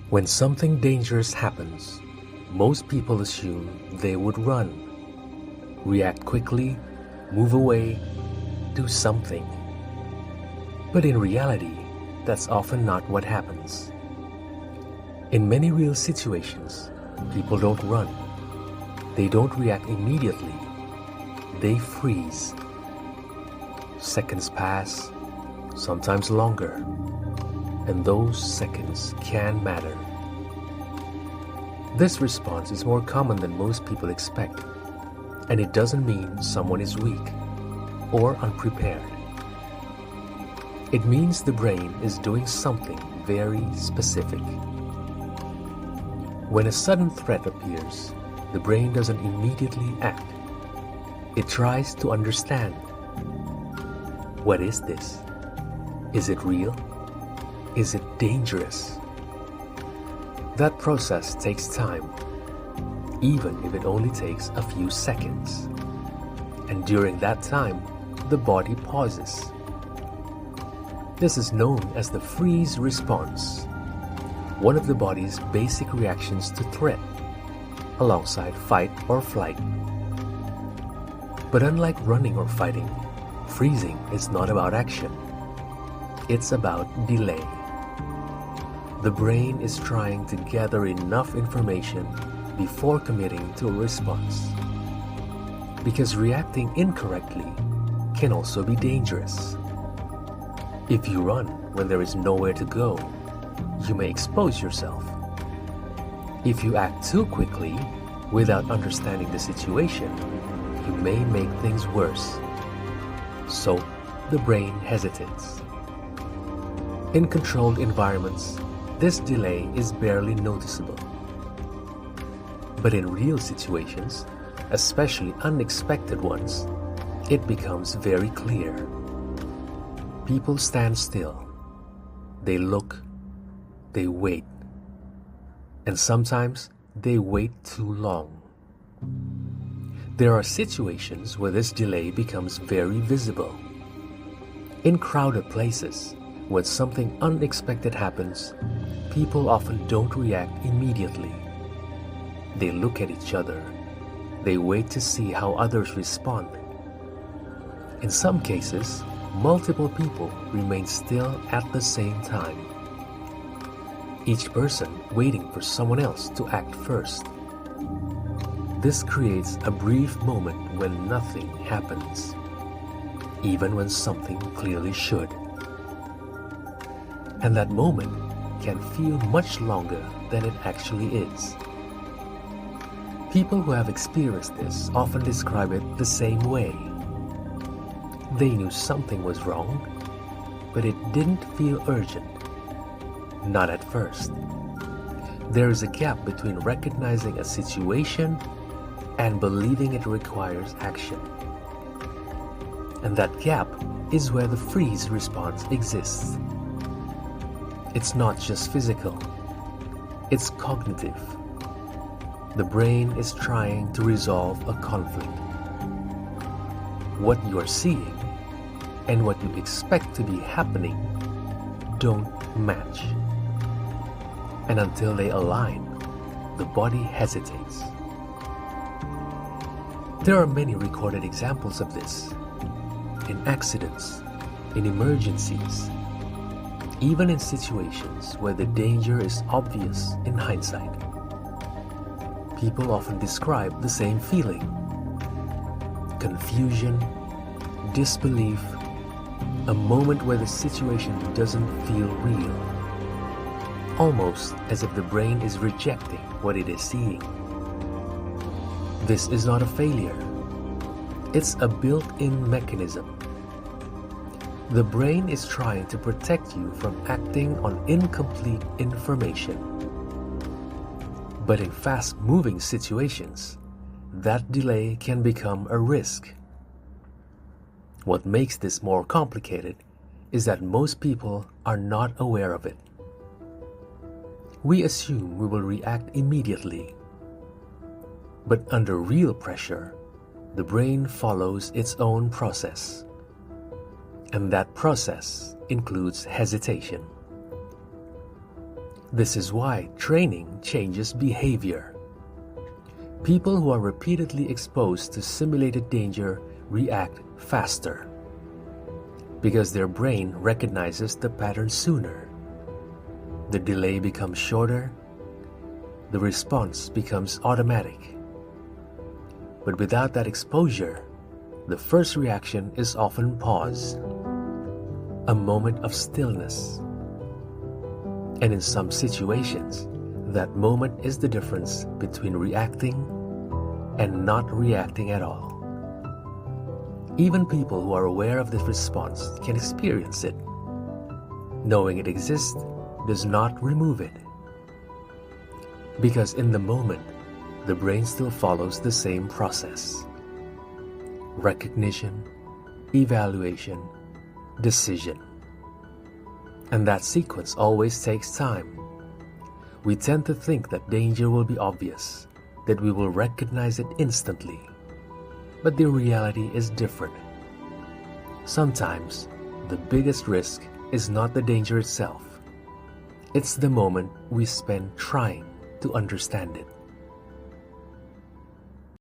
When something dangerous happens, most people assume they would run, react quickly, move away, do something. But in reality, that's often not what happens. In many real situations, people don't run. They don't react immediately. They freeze. Seconds pass, sometimes longer, and those seconds can matter. This response is more common than most people expect, and it doesn't mean someone is weak or unprepared. It means the brain is doing something very specific. When a sudden threat appears, the brain doesn't immediately act. It tries to understand. What is this? Is it real? Is it dangerous? That process takes time, even if it only takes a few seconds. And during that time, the body pauses. This is known as the freeze response, one of the body's basic reactions to threat, alongside fight or flight. But unlike running or fighting, freezing is not about action. It's about delay. The brain is trying to gather enough information before committing to a response. Because reacting incorrectly can also be dangerous. If you run when there is nowhere to go, you may expose yourself. If you act too quickly without understanding the situation, you may make things worse. So, the brain hesitates. In controlled environments, this delay is barely noticeable. But in real situations, especially unexpected ones, it becomes very clear. People stand still. They look. They wait. And sometimes they wait too long. There are situations where this delay becomes very visible. In crowded places, when something unexpected happens, people often don't react immediately. They look at each other. They wait to see how others respond. In some cases, multiple people remain still at the same time, each person waiting for someone else to act first. This creates a brief moment when nothing happens, even when something clearly should. And that moment can feel much longer than it actually is. People who have experienced this often describe it the same way. They knew something was wrong, but it didn't feel urgent. Not at first. There is a gap between recognizing a situation and believing it requires action. And that gap is where the freeze response exists. It's not just physical, it's cognitive. The brain is trying to resolve a conflict. What you are seeing and what you expect to be happening don't match. And until they align, the body hesitates. There are many recorded examples of this, in accidents, in emergencies, even in situations where the danger is obvious in hindsight. People often describe the same feeling: confusion, disbelief, a moment where the situation doesn't feel real, almost as if the brain is rejecting what it is seeing. This is not a failure. It's a built-in mechanism. The brain is trying to protect you from acting on incomplete information. But in fast-moving situations, that delay can become a risk. What makes this more complicated is that most people are not aware of it. We assume we will react immediately. But under real pressure, the brain follows its own process. And that process includes hesitation. This is why training changes behavior. People who are repeatedly exposed to simulated danger react faster because their brain recognizes the pattern sooner. The delay becomes shorter, the response becomes automatic. But without that exposure, the first reaction is often pause, a moment of stillness. And in some situations, that moment is the difference between reacting and not reacting at all. Even people who are aware of this response can experience it. Knowing it exists does not remove it. Because in the moment, the brain still follows the same process: recognition, evaluation, decision. And that sequence always takes time. We tend to think that danger will be obvious, that we will recognize it instantly. But the reality is different. Sometimes, the biggest risk is not the danger itself. It's the moment we spend trying to understand it.